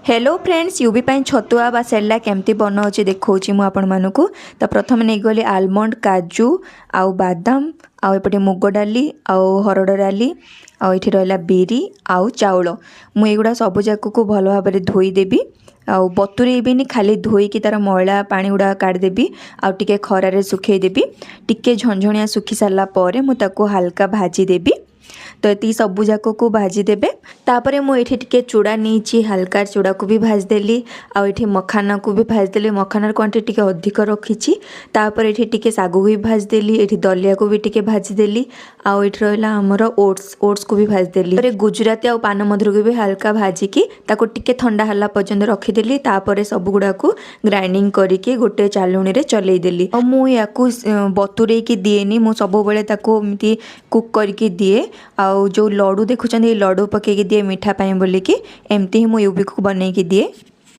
Hello friends UV पाई छतुआ बा सेरला केमती बनाऊँच देखा मु आपण मानकु। तो प्रथम नहीं गली आलमंड काजू आउ बादाम आउ एपटे मुग डाली आउ हरड़ डाली आउ ये रहा बिरी आउ चाउल मु एगुड़ा सब जाक को भल भाव में धोईदेवी आउ बतुरेबी खाली धोईकी तार मैला पानी गुड़ा काढ़देवी आउ टिके खरारे सुखेदेवी टिके झंझणिया सुखी सारा पर मुझे हल्का भाजीदेवी। तो ये सबू जाक को भाजीदेवे तापर मुझे टे चूड़ा नहीं हल्का चूड़ा को भी भाजदेली आउ ये मखाना को भी भाजदेली मखानार क्वांटिटी टे अधिक रखी तापर ये टे सागु भी भाजदेली ये दलिया को भी टे भाजीदेली आउ ये रहा आमर ओट्स ओट्स को भी भाजदेली गुजराती आउ पान मधुर को भी हल्का भाजिकी ताको टिके ठंडा होला पर्यंत रखीदेली तापर सब गुड़ा को ग्राइंडिंग करके गोटे चालुणी रे चलईदेली और मुझे बतुरेकी दिएनी मु सब एमती कुक करके दिए आउ जो लड्डू देखुं लड्डू पकईकी दिए मीठा पाई बोलिकी एमती ही मु यूबी को बनईकी दिए।